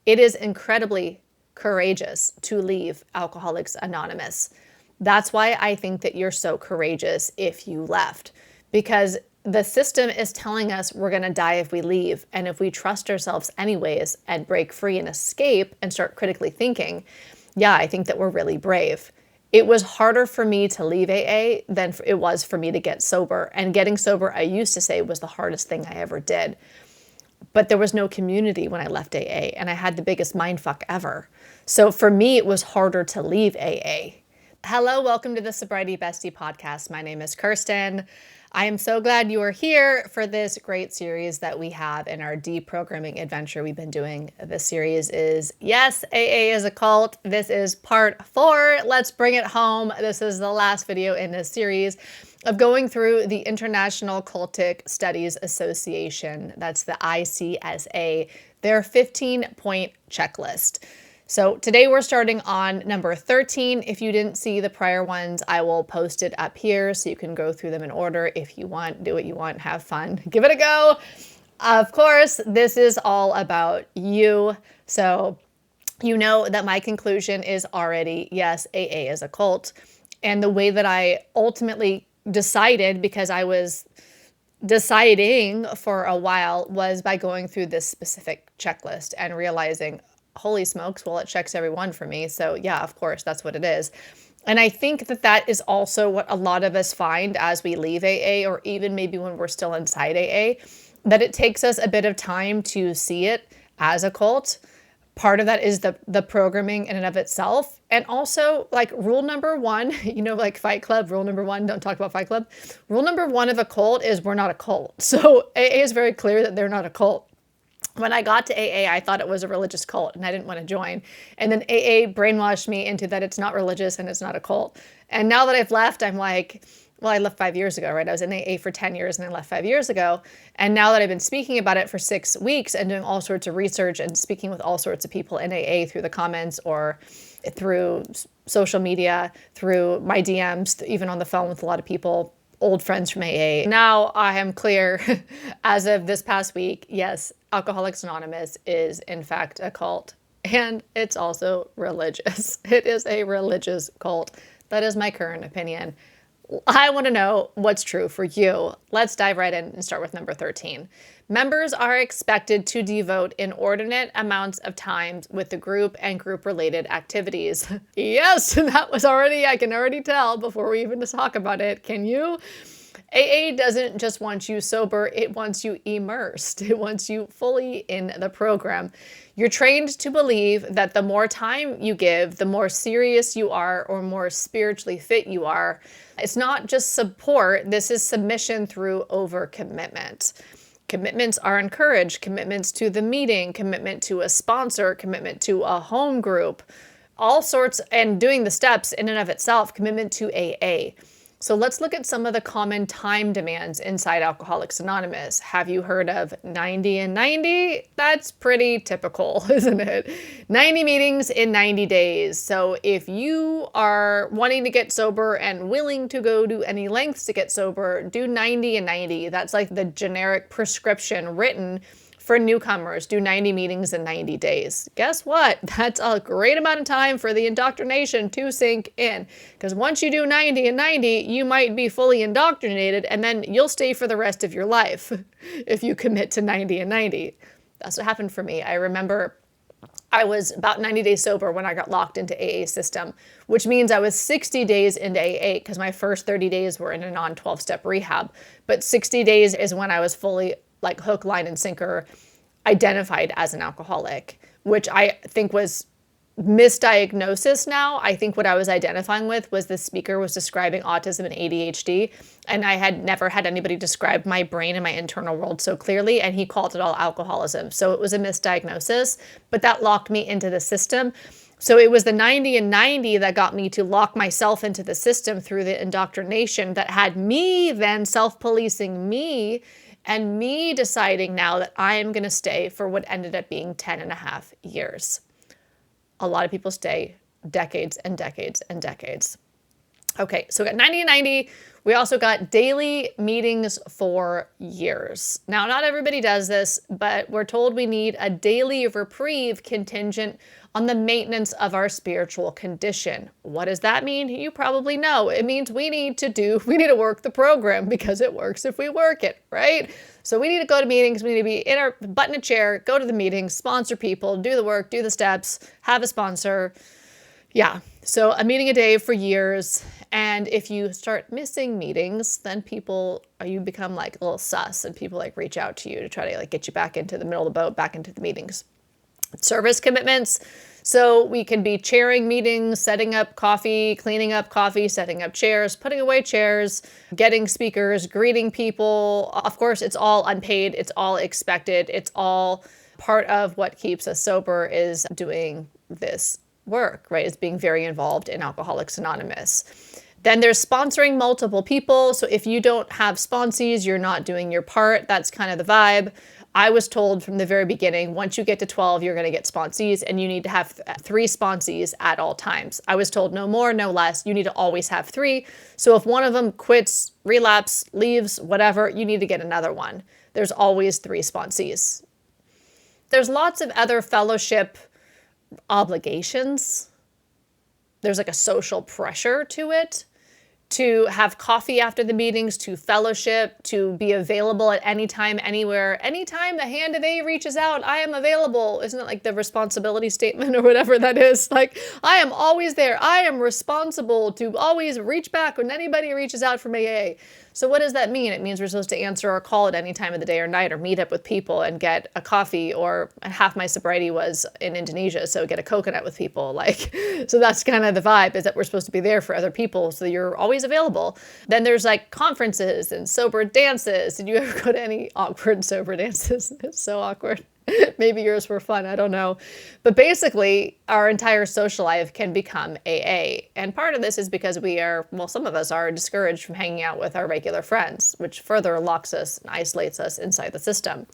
It is incredibly courageous to leave Alcoholics Anonymous. That's why I think that you're so courageous if you left, because the system is telling us we're going to die if we leave. And if we trust ourselves anyways and break free and escape and start critically thinking, yeah, I think that we're really brave. It was harder for me to leave AA than it was for me to get sober. And getting sober, I used to say, was the hardest thing I ever did. But there was no community when I left AA, and I had the biggest mindfuck ever. So for me, it was harder to leave AA. Hello, welcome to the Sobriety Bestie podcast. My name is Kirsten. I am so glad you are here for this great series that we have in our deprogramming adventure we've been doing. This series is, yes, AA is a cult. This is part 4. Let's bring it home. This is the last video in this series of going through the International Cultic Studies Association. That's the ICSA, their 15-point checklist. So today we're starting on number 13. If you didn't see the prior ones, I will post it up here so you can go through them in order if you want, do what you want, have fun, give it a go. Of course, this is all about you. So you know that my conclusion is already, yes, AA is a cult. And the way that I ultimately decided, because I was deciding for a while, was by going through this specific checklist and realizing, holy smokes, well, it checks every one for me. So yeah, of course, that's what it is. And I think that that is also what a lot of us find as we leave AA, or even maybe when we're still inside AA, that it takes us a bit of time to see it as a cult. Part of that is the programming in and of itself. And also, like, rule number 1, you know, like Fight Club, rule number 1, don't talk about Fight Club. Rule number 1 of a cult is we're not a cult. So AA is very clear that they're not a cult. When I got to AA, I thought it was a religious cult and I didn't want to join. And then AA brainwashed me into that it's not religious and it's not a cult. And now that I've left, I'm like, well, I left 5 years ago, right? I was in AA for 10 years and I left 5 years ago. And now that I've been speaking about it for 6 weeks and doing all sorts of research and speaking with all sorts of people in AA through the comments or through social media, through my DMs, even on the phone with a lot of people, old friends from AA. Now I am clear as of this past week, yes, Alcoholics Anonymous is in fact a cult, and it's also religious. It is a religious cult. That is my current opinion. I want to know what's true for you. Let's dive right in and start with number 13. Members are expected to devote inordinate amounts of time with the group and group-related activities. Yes, that was already, I can already tell before we even talk about it. Can you? AA doesn't just want you sober, it wants you immersed. It wants you fully in the program. You're trained to believe that the more time you give, the more serious you are or more spiritually fit you are. It's not just support, this is submission through overcommitment. Commitments are encouraged, commitments to the meeting, commitment to a sponsor, commitment to a home group, all sorts, and doing the steps in and of itself, commitment to AA. So let's look at some of the common time demands inside Alcoholics Anonymous. Have you heard of 90 and 90? That's pretty typical, isn't it? 90 meetings in 90 days. So if you are wanting to get sober and willing to go to any lengths to get sober, do 90 and 90. That's like the generic prescription written for newcomers. Do 90 meetings in 90 days. Guess what? That's a great amount of time for the indoctrination to sink in. Because once you do 90 and 90, you might be fully indoctrinated and then you'll stay for the rest of your life if you commit to 90 and 90. That's what happened for me. I remember I was about 90 days sober when I got locked into AA system, which means I was 60 days into AA because my first 30 days were in a non-12-step rehab. But 60 days is when I was fully, like, hook, line, and sinker identified as an alcoholic, which I think was misdiagnosis now. I think what I was identifying with was the speaker was describing autism and ADHD, and I had never had anybody describe my brain and my internal world so clearly, and he called it all alcoholism. So it was a misdiagnosis, but that locked me into the system. So it was the 90 and 90 that got me to lock myself into the system through the indoctrination that had me then self-policing me and me deciding now that I am going to stay for what ended up being 10 and a half years. A lot of people stay decades and decades and decades. Okay, so we got 90 and 90. We also got daily meetings for years. Now, not everybody does this, but we're told we need a daily reprieve contingent on the maintenance of our spiritual condition. What does that mean? You probably know. It means we need to work the program because it works if we work it, right? So we need to go to meetings. We need to be in our butt in a chair, go to the meetings, sponsor people, do the work, do the steps, have a sponsor. Yeah, so a meeting a day for years. And if you start missing meetings, then you become like a little sus, and people like reach out to you to try to like get you back into the middle of the boat, back into the meetings. Service commitments. So we can be chairing meetings, setting up coffee, cleaning up coffee, setting up chairs, putting away chairs, getting speakers, greeting people. Of course, it's all unpaid. It's all expected. It's all part of what keeps us sober, is doing this work, right? Is being very involved in Alcoholics Anonymous. Then there's sponsoring multiple people. So if you don't have sponsees, you're not doing your part. That's kind of the vibe. I was told from the very beginning, once you get to 12, you're going to get sponsees, and you need to have 3 sponsees at all times. I was told no more, no less. You need to always have 3. So if one of them quits, relapse, leaves, whatever, you need to get another one. There's always 3 sponsees. There's lots of other fellowship obligations. There's like a social pressure to it, to have coffee after the meetings, to fellowship, to be available at any time, anywhere. Anytime the hand of A reaches out, I am available. Isn't it like the responsibility statement or whatever that is? Like, I am always there. I am responsible to always reach back when anybody reaches out from AA. So what does that mean? It means we're supposed to answer our call at any time of the day or night, or meet up with people and get a coffee, or half my sobriety was in Indonesia, so get a coconut with people. Like, so that's kind of the vibe, is that we're supposed to be there for other people, so you're always available. Then there's like conferences and sober dances. Did you ever go to any awkward sober dances? It's so awkward. Maybe yours were fun, I don't know. But basically, our entire social life can become AA. And part of this is because some of us are discouraged from hanging out with our regular friends, which further locks us and isolates us inside the system.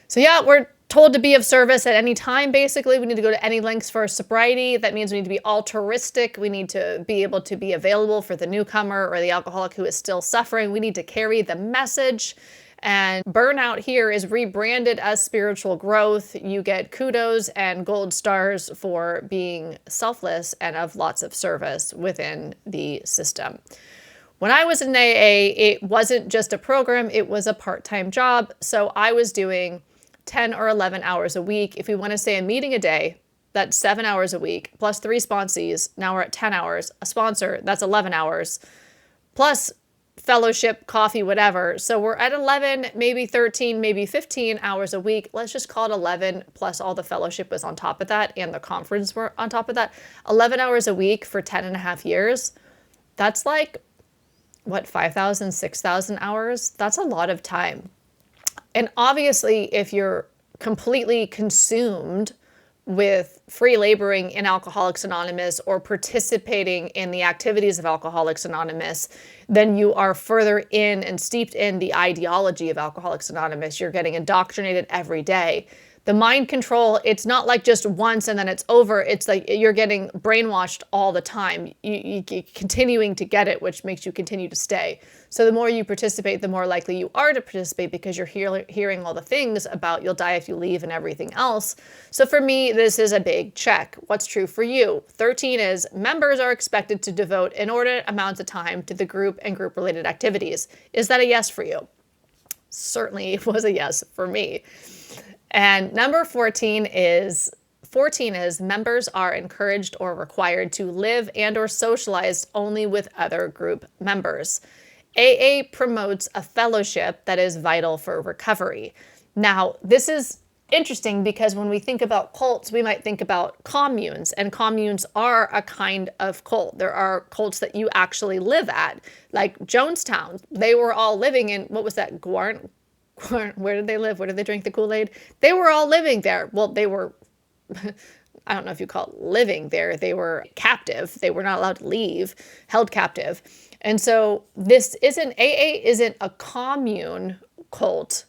So yeah, we're told to be of service at any time, basically. We need to go to any lengths for our sobriety. That means we need to be altruistic. We need to be able to be available for the newcomer or the alcoholic who is still suffering. We need to carry the message. And burnout here is rebranded as spiritual growth. You get kudos and gold stars for being selfless and of lots of service within the system. When I was in AA, it wasn't just a program, it was a part-time job. So I was doing 10 or 11 hours a week. If we want to say a meeting a day, that's 7 hours a week, plus 3 sponsees. Now we're at 10 hours. A sponsor, that's 11 hours, plus fellowship, coffee, whatever. So we're at 11, maybe 13, maybe 15 hours a week. Let's just call it 11, plus all the fellowship was on top of that, and the conference were on top of that. 11 hours a week for 10 and a half years. That's like, 5,000, 6,000 hours? That's a lot of time. And obviously, if you're completely consumed with free laboring in Alcoholics Anonymous or participating in the activities of Alcoholics Anonymous, then you are further in and steeped in the ideology of Alcoholics Anonymous. You're getting indoctrinated every day. The mind control, it's not like just once and then it's over. It's like you're getting brainwashed all the time. You're continuing to get it, which makes you continue to stay. So the more you participate, the more likely you are to participate, because you're hearing all the things about you'll die if you leave and everything else. So for me, this is a big check. What's true for you? 13 is members are expected to devote inordinate amounts of time to the group and group-related activities. Is that a yes for you? Certainly it was a yes for me. And number 14 is members are encouraged or required to live and or socialize only with other group members. AA promotes a fellowship that is vital for recovery. Now, this is interesting because when we think about cults, we might think about communes, and communes are a kind of cult. There are cults that you actually live at, like Jonestown. They were all living in, what was that, where did they live? Where did they drink the Kool-Aid? They were all living there. Well, they were, I don't know if you call it living there. They were captive. They were not allowed to leave, held captive. And so AA isn't a commune cult,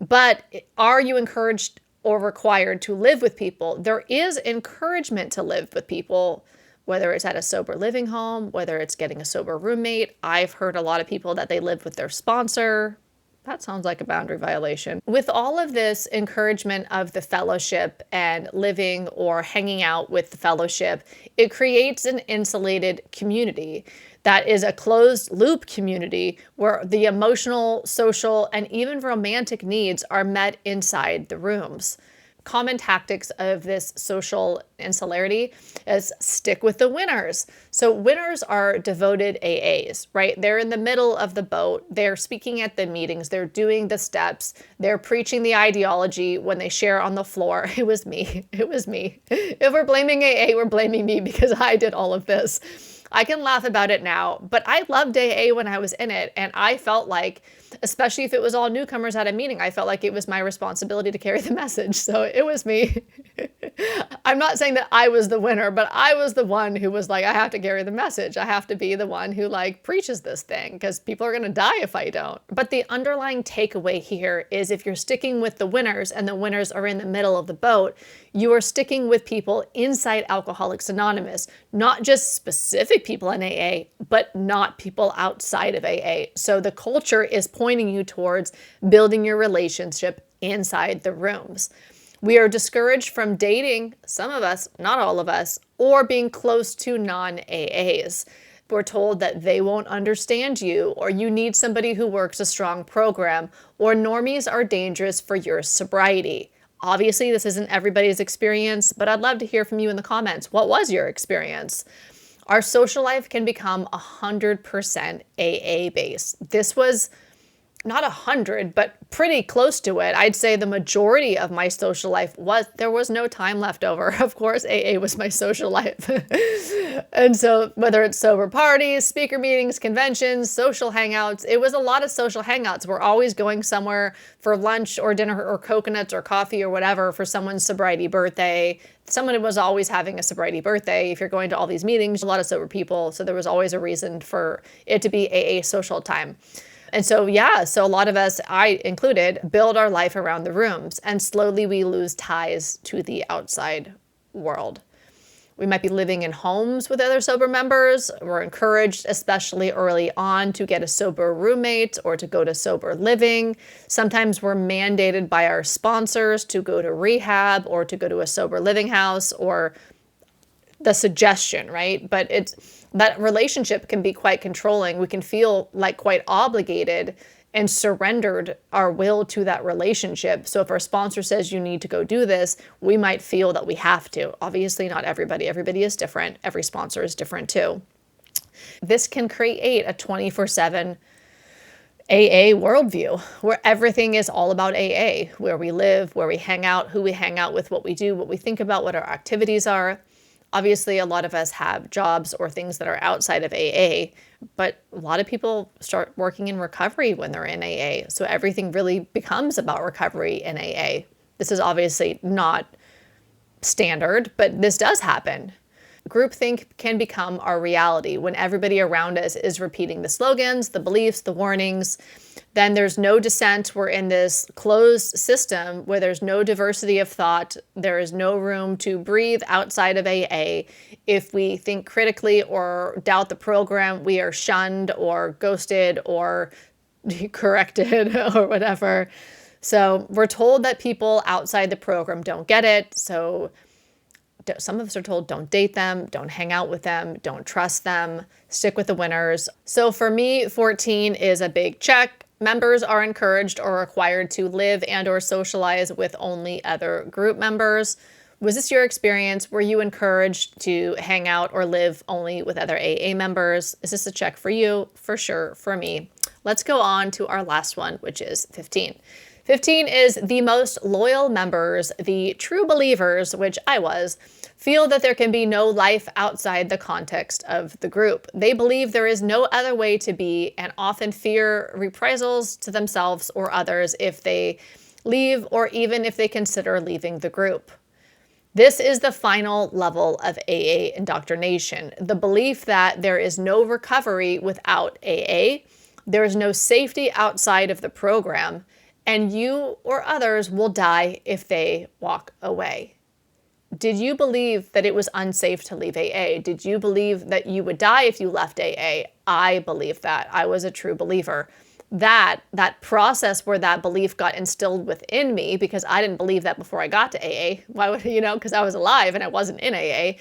but are you encouraged or required to live with people? There is encouragement to live with people, whether it's at a sober living home, whether it's getting a sober roommate. I've heard a lot of people that they live with their sponsor. That sounds like a boundary violation. With all of this encouragement of the fellowship and living or hanging out with the fellowship, it creates an insulated community that is a closed loop community where the emotional, social, and even romantic needs are met inside the rooms. Common tactics of this social insularity is stick with the winners. So winners are devoted AAs, right? They're in the middle of the boat. They're speaking at the meetings. They're doing the steps. They're preaching the ideology when they share on the floor. It was me. It was me. If we're blaming AA, we're blaming me because I did all of this. I can laugh about it now, but I loved AA when I was in it. And I felt like, especially if it was all newcomers at a meeting, I felt like it was my responsibility to carry the message. So it was me. I'm not saying that I was the winner, but I was the one who was like, I have to carry the message. I have to be the one who like preaches this thing because people are going to die if I don't. But the underlying takeaway here is if you're sticking with the winners and the winners are in the middle of the boat, you are sticking with people inside Alcoholics Anonymous, not just specific people in AA, but not people outside of AA. So the culture is pointing you towards building your relationship inside the rooms. We are discouraged from dating, some of us, not all of us, or being close to non-AAs. We're told that they won't understand you, or you need somebody who works a strong program, or normies are dangerous for your sobriety. Obviously, this isn't everybody's experience, but I'd love to hear from you in the comments. What was your experience? Our social life can become 100% AA based. This was not 100, but pretty close to it. I'd say the majority of my social life there was no time left over. Of course, AA was my social life. And so whether it's sober parties, speaker meetings, conventions, social hangouts, it was a lot of social hangouts. We're always going somewhere for lunch or dinner or coconuts or coffee or whatever for someone's sobriety birthday. Someone was always having a sobriety birthday. If you're going to all these meetings, a lot of sober people. So there was always a reason for it to be AA social time. And so, yeah, so a lot of us, I included, build our life around the rooms, and slowly we lose ties to the outside world. We might be living in homes with other sober members. We're encouraged, especially early on, to get a sober roommate or to go to sober living. Sometimes we're mandated by our sponsors to go to rehab or to go to a sober living house, or the suggestion, right? But that relationship can be quite controlling. We can feel like quite obligated and surrendered our will to that relationship. So if our sponsor says you need to go do this, we might feel that we have to. Obviously, not everybody. Everybody is different. Every sponsor is different too. This can create a 24/7 AA worldview where everything is all about AA, where we live, where we hang out, who we hang out with, what we do, what we think about, what our activities are. Obviously, a lot of us have jobs or things that are outside of AA, but a lot of people start working in recovery when they're in AA. So everything really becomes about recovery in AA. This is obviously not standard, but this does happen. Groupthink can become our reality when everybody around us is repeating the slogans, the beliefs, the warnings. Then there's no dissent. We're in this closed system where there's no diversity of thought. There is no room to breathe outside of AA. If we think critically or doubt the program, we are shunned or ghosted or corrected or whatever. So we're told that people outside the program don't get it. So some of us are told don't date them, don't hang out with them, don't trust them, stick with the winners. So for me, 14 is a big check. Members are encouraged or required to live and or socialize with only other group members. Was this your experience? Were you encouraged to hang out or live only with other AA members? Is this a check for you? For sure, for me. Let's go on to our last one, which is 15. 15 is the most loyal members, the true believers, which I was, feel that there can be no life outside the context of the group. They believe there is no other way to be and often fear reprisals to themselves or others if they leave or even if they consider leaving the group. This is the final level of AA indoctrination, the belief that there is no recovery without AA, there is no safety outside of the program, and you or others will die if they walk away. Did you believe that it was unsafe to leave AA? Did you believe that you would die if you left AA? I believed that. I was a true believer. That process where that belief got instilled within me, because I didn't believe that before I got to AA. Why would, because I was alive and I wasn't in AA.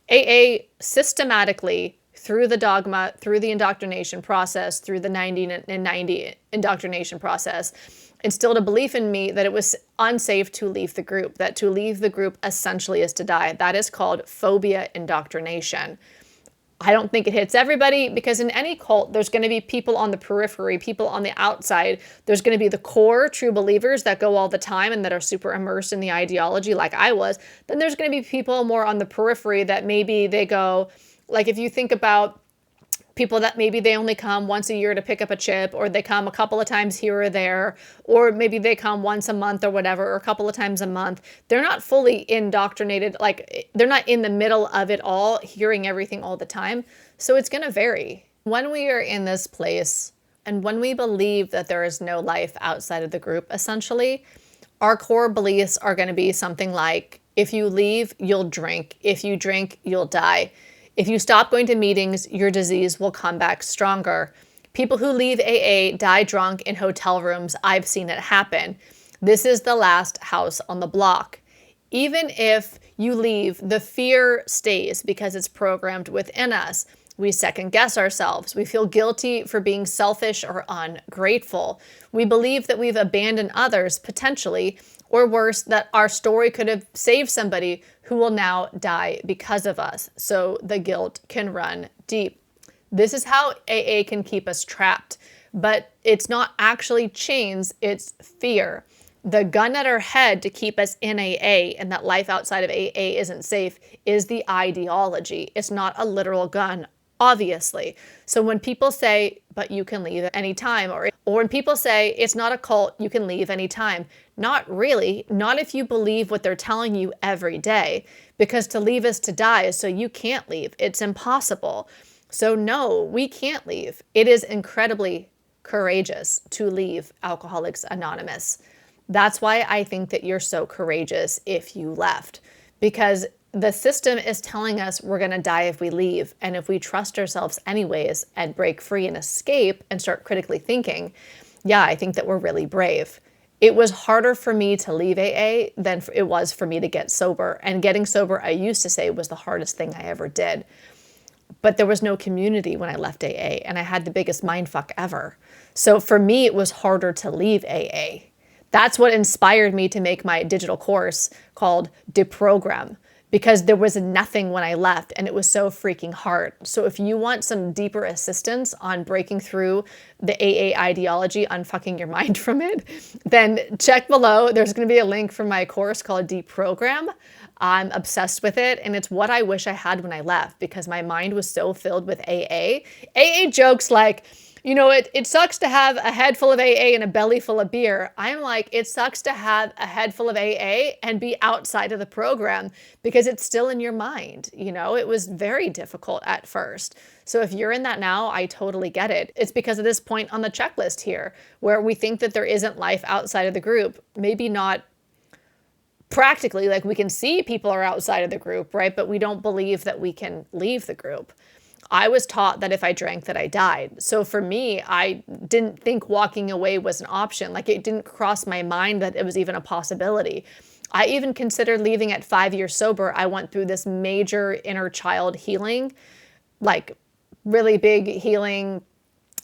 AA systematically, through the dogma, through the indoctrination process, through the 90 and 90 indoctrination process, instilled a belief in me that it was unsafe to leave the group, that to leave the group essentially is to die. That is called phobia indoctrination. I don't think it hits everybody, because in any cult, there's going to be people on the periphery, people on the outside. There's going to be the core true believers that go all the time and that are super immersed in the ideology like I was. Then there's going to be people more on the periphery that maybe they go, like if you think about people that maybe they only come once a year to pick up a chip, or they come a couple of times here or there, or maybe they come once a month or whatever, or a couple of times a month. They're not fully indoctrinated, like they're not in the middle of it all, hearing everything all the time. So it's going to vary. When we are in this place and when we believe that there is no life outside of the group, essentially, our core beliefs are going to be something like, if you leave, you'll drink. If you drink, you'll die. If you stop going to meetings, your disease will come back stronger. People who leave AA die drunk in hotel rooms. I've seen it happen. This is the last house on the block. Even if you leave, the fear stays because it's programmed within us. We second guess ourselves. We feel guilty for being selfish or ungrateful. We believe that we've abandoned others, potentially, or worse, that our story could have saved somebody who will now die because of us. So the guilt can run deep. This is how AA can keep us trapped, but it's not actually chains, it's fear. The gun at our head to keep us in AA and that life outside of AA isn't safe is the ideology. It's not a literal gun, obviously. So when people say, but you can leave at any time, or when people say it's not a cult, you can leave anytime. Not really. Not if you believe what they're telling you every day, because to leave is to die, so you can't leave. It's impossible. So no, we can't leave. It is incredibly courageous to leave Alcoholics Anonymous. That's why I think that you're so courageous if you left, because the system is telling us we're going to die if we leave. And if we trust ourselves anyways and break free and escape and start critically thinking, yeah, I think that we're really brave. It was harder for me to leave AA than it was for me to get sober. And getting sober, I used to say, was the hardest thing I ever did. But there was no community when I left AA, and I had the biggest mindfuck ever. So for me, it was harder to leave AA. That's what inspired me to make my digital course called Deprogram, because there was nothing when I left and it was so freaking hard. So if you want some deeper assistance on breaking through the AA ideology, unfucking your mind from it, then check below. There's going to be a link for my course called Deprogram. I'm obsessed with it, and it's what I wish I had when I left, because my mind was so filled with AA. AA jokes like, it sucks to have a head full of AA and a belly full of beer. I'm like, it sucks to have a head full of AA and be outside of the program, because it's still in your mind. It was very difficult at first. So if you're in that now, I totally get it. It's because of this point on the checklist here, where we think that there isn't life outside of the group. Maybe not practically, like we can see people are outside of the group, right? But we don't believe that we can leave the group. I was taught that if I drank that I died. So for me, I didn't think walking away was an option. Like, it didn't cross my mind that it was even a possibility. I even considered leaving at 5 years sober. I went through this major inner child healing, like really big healing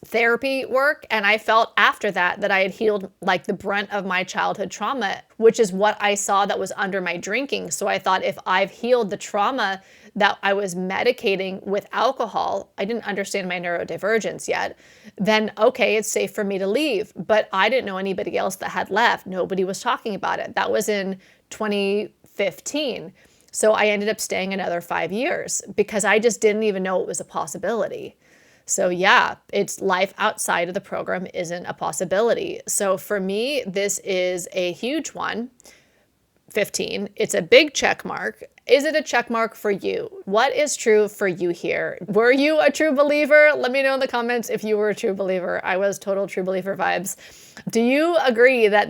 therapy work. And I felt after that I had healed like the brunt of my childhood trauma, which is what I saw that was under my drinking. So I thought, if I've healed the trauma that I was medicating with alcohol, I didn't understand my neurodivergence yet, then okay, it's safe for me to leave. But I didn't know anybody else that had left. Nobody was talking about it. That was in 2015. So I ended up staying another 5 years because I just didn't even know it was a possibility. So yeah, it's life outside of the program isn't a possibility. So for me, this is a huge one. 15. It's a big check mark. Is it a check mark for you? What is true for you here? Were you a true believer? Let me know in the comments if you were a true believer. I was total true believer vibes. Do you agree that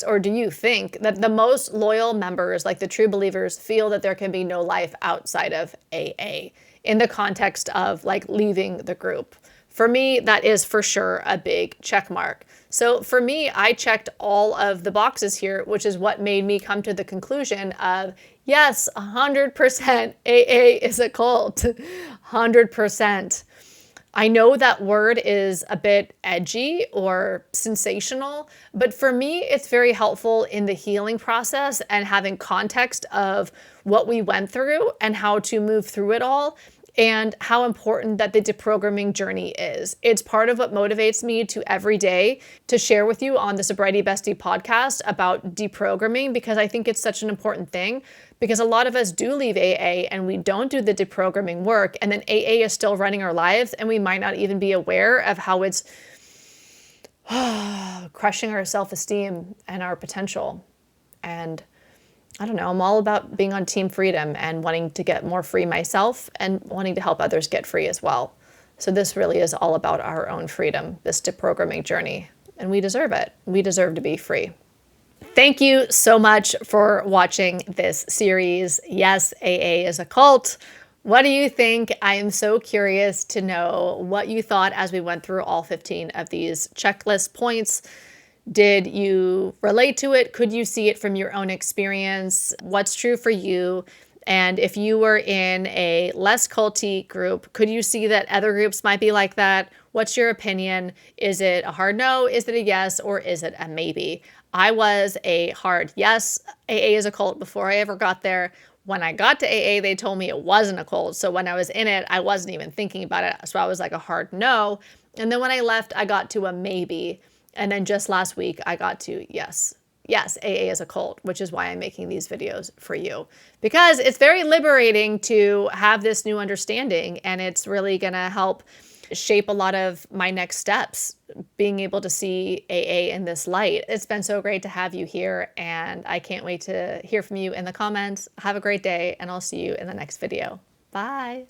or do you think that the most loyal members, like the true believers, feel that there can be no life outside of AA in the context of like leaving the group? For me, that is for sure a big check mark. So for me, I checked all of the boxes here, which is what made me come to the conclusion of, yes, 100% AA is a cult, 100%. I know that word is a bit edgy or sensational, but for me, it's very helpful in the healing process and having context of what we went through and how to move through it all, and how important that the deprogramming journey is. It's part of what motivates me to every day to share with you on the Sobriety Bestie podcast about deprogramming, because I think it's such an important thing, because a lot of us do leave AA and we don't do the deprogramming work, and then AA is still running our lives and we might not even be aware of how it's crushing our self-esteem and our potential. And I don't know, I'm all about being on team freedom and wanting to get more free myself and wanting to help others get free as well. So this really is all about our own freedom, this deprogramming journey, and we deserve it. We deserve to be free. Thank you so much for watching this series. Yes, AA is a cult. What do you think? I am so curious to know what you thought as we went through all 15 of these checklist points. Did you relate to it? Could you see it from your own experience? What's true for you? And if you were in a less culty group, could you see that other groups might be like that? What's your opinion? Is it a hard no? Is it a yes? Or is it a maybe? I was a hard yes. AA is a cult before I ever got there. When I got to AA, they told me it wasn't a cult. So when I was in it, I wasn't even thinking about it. So I was like a hard no. And then when I left, I got to a maybe. And then just last week, I got to yes. Yes, AA is a cult, which is why I'm making these videos for you. Because it's very liberating to have this new understanding, and it's really gonna help shape a lot of my next steps, being able to see AA in this light. It's been so great to have you here, and I can't wait to hear from you in the comments. Have a great day, and I'll see you in the next video. Bye.